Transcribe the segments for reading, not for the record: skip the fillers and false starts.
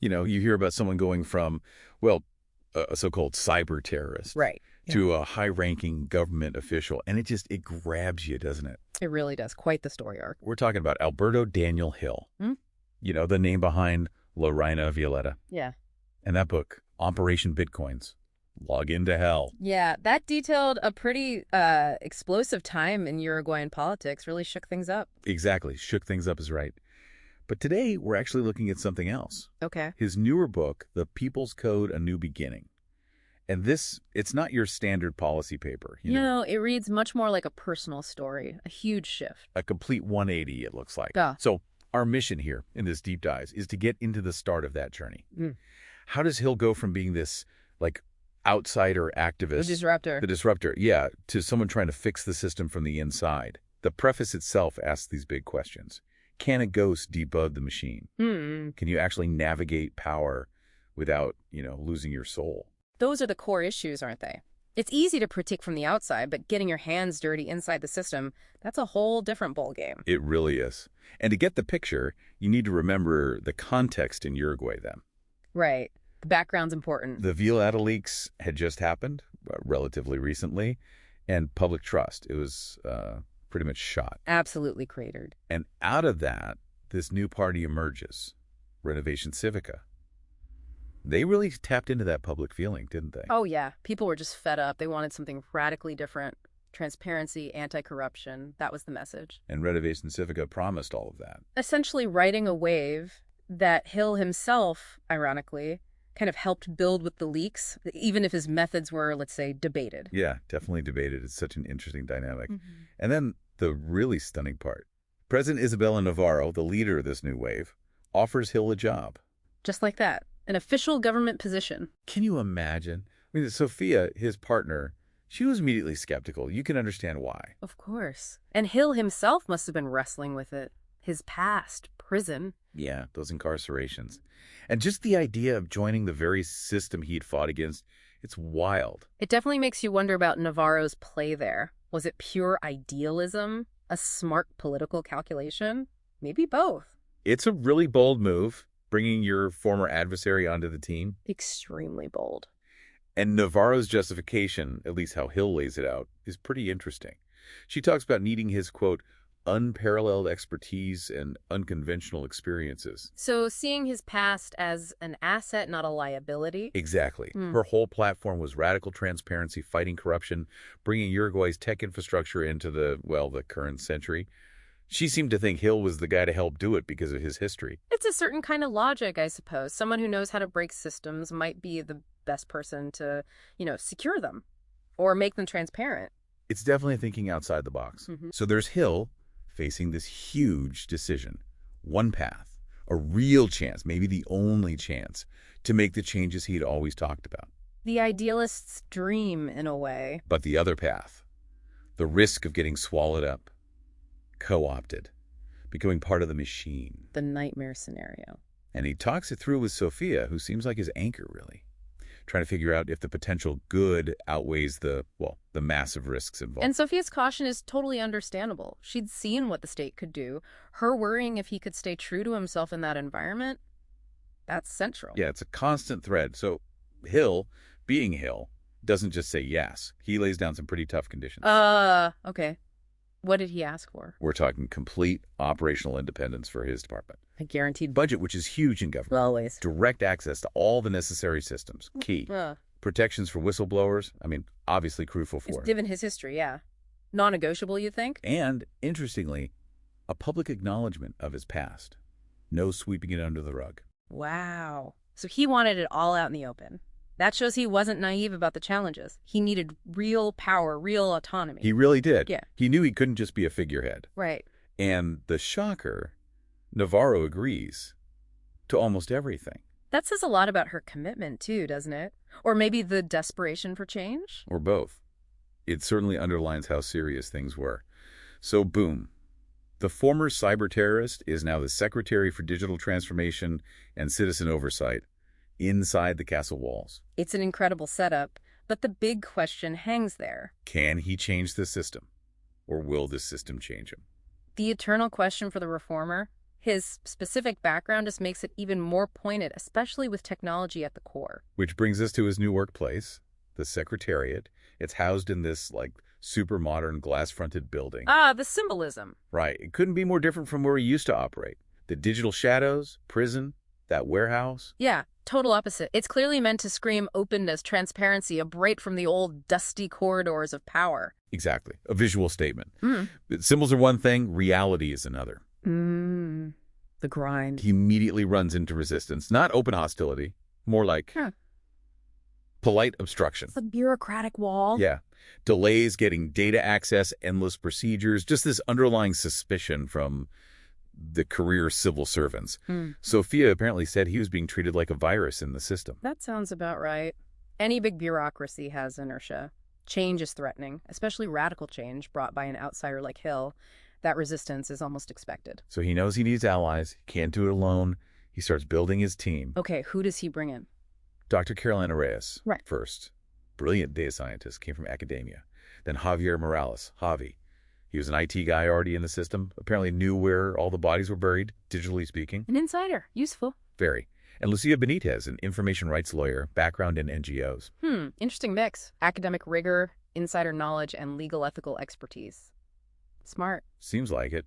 You hear about someone going from, well, a so-called cyber terrorist Right. to a high-ranking government official, and it grabs you, doesn't it? It really does. Quite the story arc. We're talking about Alberto Daniel Hill. Hmm? The name behind La Reina Violeta. Yeah. And that book, Operation Bitcoins, Log into Hell. Yeah, that detailed a pretty explosive time in Uruguayan politics, really shook things up. Exactly. Shook things up is right. But today, we're actually looking at something else. Okay. His newer book, The People's Code, A New Beginning. And it's not your standard policy paper. It reads much more like a personal story, a huge shift. A complete 180, it looks like. Yeah. So our mission here in this deep dive is to get into the start of that journey. Mm. How does Hill go from being this, outsider activist? The disruptor, yeah, to someone trying to fix the system from the inside? The preface itself asks these big questions. Can a ghost debug the machine? Mm. Can you actually navigate power without, losing your soul? Those are the core issues, aren't they? It's easy to critique from the outside, but getting your hands dirty inside the system, that's a whole different ballgame. It really is. And to get the picture, you need to remember the context in Uruguay then. Right. The background's important. The Violeta leaks had just happened relatively recently, and public trust, it was pretty much shot. Absolutely cratered. And out of that, this new party emerges, Renovation Civica. They really tapped into that public feeling, didn't they? Oh, yeah. People were just fed up. They wanted something radically different. Transparency, anti-corruption. That was the message. And Renovation Civica promised all of that. Essentially riding a wave that Hill himself, ironically, kind of helped build with the leaks, even if his methods were, let's say, debated. Yeah, definitely debated. It's such an interesting dynamic. Mm-hmm. And then the really stunning part. President Isabella Navarro, the leader of this new wave, offers Hill a job. Just like that. An official government position. Can you imagine? I mean, Sophia, his partner, she was immediately skeptical. You can understand why. Of course. And Hill himself must have been wrestling with it. His past, prison. Yeah, those incarcerations. And just the idea of joining the very system he'd fought against, it's wild. It definitely makes you wonder about Navarro's play there. Was it pure idealism? A smart political calculation? Maybe both. It's a really bold move, bringing your former adversary onto the team. Extremely bold. And Navarro's justification, at least how Hill lays it out, is pretty interesting. She talks about needing his, quote, unparalleled expertise and unconventional experiences. So seeing his past as an asset, not a liability? Exactly. Her whole platform was radical transparency, fighting corruption, bringing Uruguay's tech infrastructure into the current century. She seemed to think Hill was the guy to help do it because of his history. It's a certain kind of logic, I suppose. Someone who knows how to break systems might be the best person to, secure them or make them transparent. It's definitely thinking outside the box. Mm-hmm. So there's Hill facing this huge decision. One path, a real chance, maybe the only chance, to make the changes he'd always talked about. The idealist's dream, in a way. But the other path, the risk of getting swallowed up, co-opted, becoming part of the machine. The nightmare scenario. And he talks it through with Sophia, who seems like his anchor, really, trying to figure out if the potential good outweighs the massive risks involved. And Sophia's caution is totally understandable. She'd seen what the state could do. Her worrying if he could stay true to himself in that environment, that's central. Yeah, it's a constant thread. So Hill, being Hill, doesn't just say yes. He lays down some pretty tough conditions. Okay. What did he ask for? We're talking complete operational independence for his department. A guaranteed Budget, which is huge in government. Always. Direct access to all the necessary systems. Key. Protections for whistleblowers. Obviously crucial for him. Given his history, yeah. Non-negotiable, you think? And, interestingly, a public acknowledgement of his past. No sweeping it under the rug. Wow. So he wanted it all out in the open. That shows he wasn't naive about the challenges. He needed real power, real autonomy. He really did. Yeah. He knew he couldn't just be a figurehead. Right. And the shocker, Navarro agrees to almost everything. That says a lot about her commitment, too, doesn't it? Or maybe the desperation for change? Or both. It certainly underlines how serious things were. So, boom. The former cyber terrorist is now the Secretary for Digital Transformation and Citizen Oversight inside the castle walls. It's an incredible setup, but the big question hangs there. Can he change the system? Or will the system change him? The eternal question for the reformer? His specific background just makes it even more pointed, especially with technology at the core. Which brings us to his new workplace, the Secretariat. It's housed in this, super modern glass-fronted building. Ah, the symbolism. Right. It couldn't be more different from where he used to operate. The digital shadows, prison, that warehouse. Yeah, total opposite. It's clearly meant to scream openness, transparency, a break from the old dusty corridors of power. Exactly. A visual statement. Symbols are one thing, reality is another. The grind. He immediately runs into resistance. Not open hostility, more like polite obstruction. It's a bureaucratic wall. Yeah. Delays getting data access, endless procedures, just this underlying suspicion from the career civil servants. Sophia apparently said he was being treated like a virus in the system. That sounds about right. Any big bureaucracy has inertia. Change is threatening, especially radical change brought by an outsider like Hill. That resistance is almost expected. So he knows he needs allies. He can't do it alone. He starts building his team. Okay, who does he bring in? Dr. Carolina Reyes, Right. first. Brilliant data scientist, came from academia. Then Javier Morales, Javi. He was an IT guy already in the system, apparently knew where all the bodies were buried, digitally speaking. An insider. Useful. Very. And Lucia Benitez, an information rights lawyer, background in NGOs. Interesting mix. Academic rigor, insider knowledge, and legal ethical expertise. Smart. Seems like it.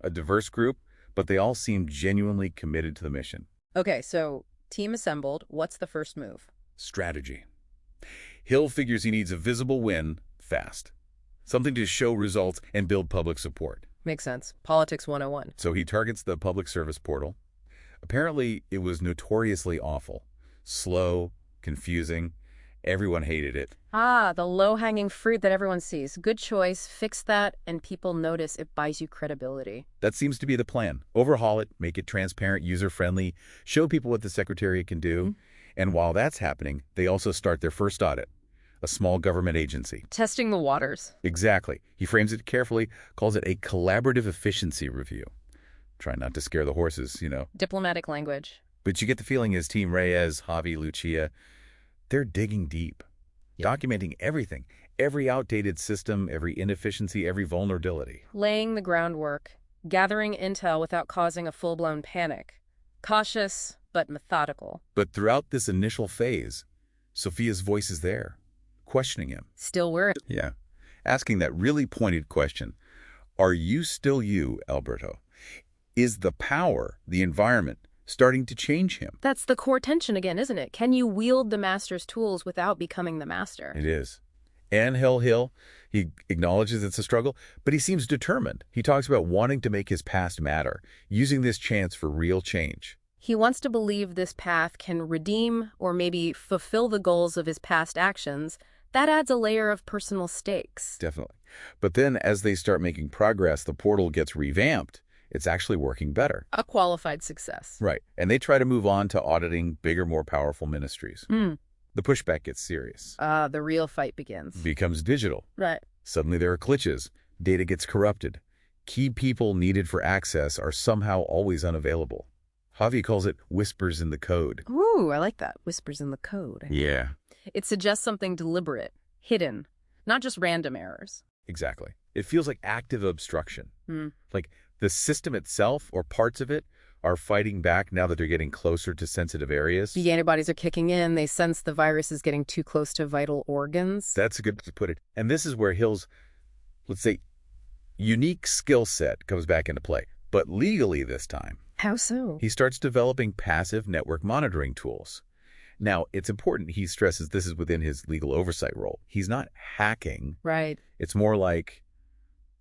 A diverse group, but they all seem genuinely committed to the mission. Okay, so team assembled. What's the first move? Strategy. Hill figures he needs a visible win fast. Something to show results and build public support. Makes sense. Politics 101. So he targets the public service portal. Apparently, it was notoriously awful. Slow, confusing. Everyone hated it. Ah, the low-hanging fruit that everyone sees. Good choice. Fix that, and people notice. It buys you credibility. That seems to be the plan. Overhaul it, make it transparent, user-friendly, show people what the Secretariat can do. And while that's happening, they also start their first audit. A small government agency. Testing the waters. Exactly. He frames it carefully, calls it a collaborative efficiency review. Try not to scare the horses, Diplomatic language. But you get the feeling his team, Reyes, Javi, Lucia, they're digging deep, documenting everything, every outdated system, every inefficiency, every vulnerability. Laying the groundwork. Gathering intel without causing a full-blown panic. Cautious, but methodical. But throughout this initial phase, Sophia's voice is there, questioning him. Still worried. Yeah. Asking that really pointed question. Are you still you, Alberto? Is the power, the environment, starting to change him? That's the core tension again, isn't it? Can you wield the master's tools without becoming the master? It is. And Hill, he acknowledges it's a struggle, but he seems determined. He talks about wanting to make his past matter, using this chance for real change. He wants to believe this path can redeem or maybe fulfill the goals of his past actions. That adds a layer of personal stakes. Definitely. But then as they start making progress, the portal gets revamped. It's actually working better. A qualified success. Right. And they try to move on to auditing bigger, more powerful ministries. The pushback gets serious. The real fight begins. Becomes digital. Right. Suddenly there are glitches. Data gets corrupted. Key people needed for access are somehow always unavailable. Javi calls it whispers in the code. Ooh, I like that. Whispers in the code. Yeah. It suggests something deliberate, hidden, not just random errors. Exactly. It feels like active obstruction. Like the system itself or parts of it are fighting back now that they're getting closer to sensitive areas. The antibodies are kicking in. They sense the virus is getting too close to vital organs. That's a good way to put it. And this is where Hill's, let's say, unique skill set comes back into play. But legally this time. How so? He starts developing passive network monitoring tools. Now, it's important he stresses this is within his legal oversight role. He's not hacking. Right. It's more like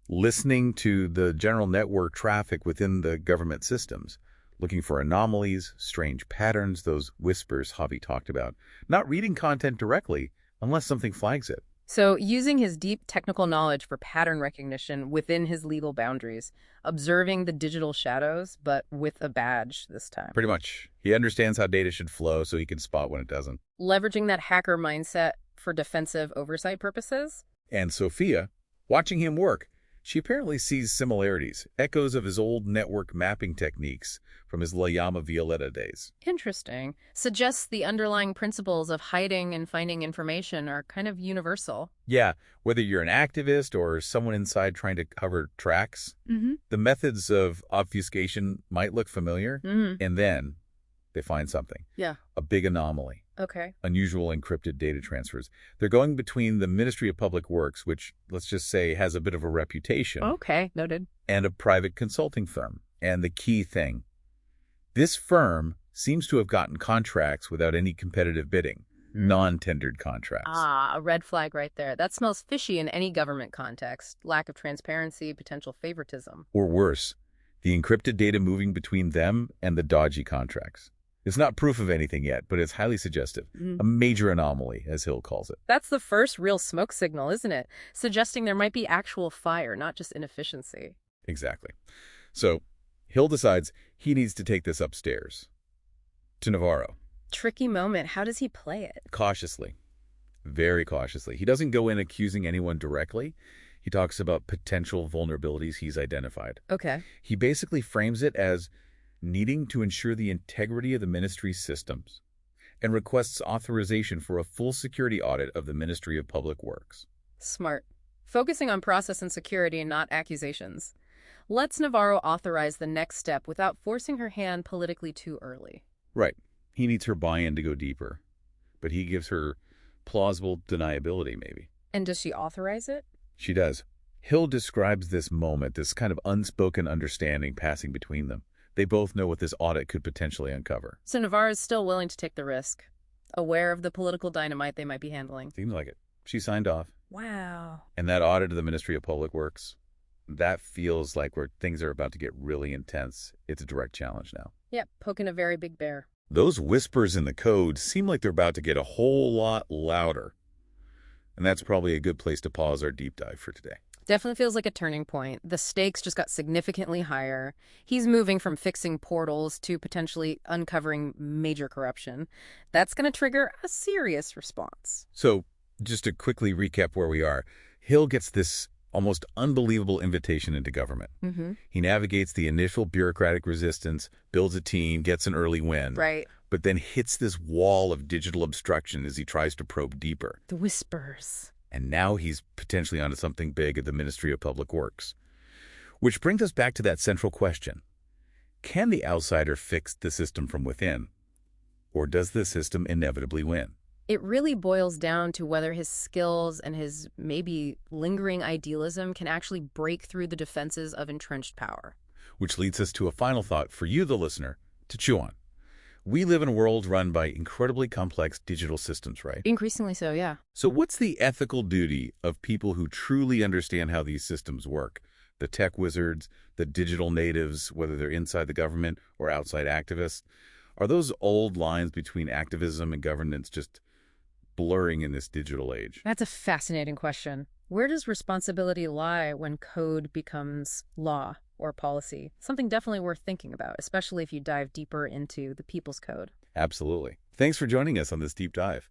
listening to the general network traffic within the government systems, looking for anomalies, strange patterns, those whispers Javi talked about, not reading content directly unless something flags it. So using his deep technical knowledge for pattern recognition within his legal boundaries, observing the digital shadows, but with a badge this time. Pretty much. He understands how data should flow so he can spot when it doesn't. Leveraging that hacker mindset for defensive oversight purposes. And Sophia, watching him work, She apparently sees similarities, echoes of his old network mapping techniques from his La Llama Violeta days. Interesting. Suggests the underlying principles of hiding and finding information are kind of universal. Yeah, whether you're an activist or someone inside trying to cover tracks, Mm-hmm. the methods of obfuscation might look familiar, Mm-hmm. and then they find something. Yeah. A big anomaly. Okay. Unusual encrypted data transfers. They're going between the Ministry of Public Works, which, let's just say, has a bit of a reputation, Okay. Noted. and a private consulting firm. And the key thing, this firm seems to have gotten contracts without any competitive bidding, non-tendered contracts. Ah, a red flag right there. That smells fishy in any government context. Lack of transparency, potential favoritism. Or worse, the encrypted data moving between them and the dodgy contracts. It's not proof of anything yet, but it's highly suggestive. A major anomaly, as Hill calls it. That's the first real smoke signal, isn't it? Suggesting there might be actual fire, not just inefficiency. Exactly. So Hill decides he needs to take this upstairs to Navarro. Tricky moment. How does he play it? Cautiously. Very cautiously. He doesn't go in accusing anyone directly. He talks about potential vulnerabilities he's identified. Okay. He basically frames it as needing to ensure the integrity of the ministry's systems and requests authorization for a full security audit of the Ministry of Public Works. Smart. Focusing on process and security, not accusations. Lets Navarro authorize the next step without forcing her hand politically too early. Right. He needs her buy-in to go deeper, but he gives her plausible deniability, maybe. And does she authorize it? She does. Hill describes this moment, this kind of unspoken understanding passing between them. They both know what this audit could potentially uncover. So Navarro is still willing to take the risk, aware of the political dynamite they might be handling. Seems like it. She signed off. Wow. And that audit of the Ministry of Public Works, that feels like where things are about to get really intense. It's a direct challenge now. Yep, poking a very big bear. Those whispers in the code seem like they're about to get a whole lot louder. And that's probably a good place to pause our deep dive for today. Definitely feels like a turning point. The stakes just got significantly higher. He's moving from fixing portals to potentially uncovering major corruption. That's going to trigger a serious response. So, just to quickly recap where we are, Hill gets this almost unbelievable invitation into government. Mm-hmm. He navigates the initial bureaucratic resistance, builds a team, gets an early win, Right. but then hits this wall of digital obstruction as he tries to probe deeper. The whispers. And now he's potentially onto something big at the Ministry of Public Works. Which brings us back to that central question. Can the outsider fix the system from within? Or does the system inevitably win? It really boils down to whether his skills and his maybe lingering idealism can actually break through the defenses of entrenched power. Which leads us to a final thought for you, the listener, to chew on. We live in a world run by incredibly complex digital systems, right? Increasingly so, yeah. So what's the ethical duty of people who truly understand how these systems work? The tech wizards, the digital natives, whether they're inside the government or outside activists? Are those old lines between activism and governance just blurring in this digital age? That's a fascinating question. Where does responsibility lie when code becomes law or policy? Something definitely worth thinking about, especially if you dive deeper into the people's code. Absolutely. Thanks for joining us on this deep dive.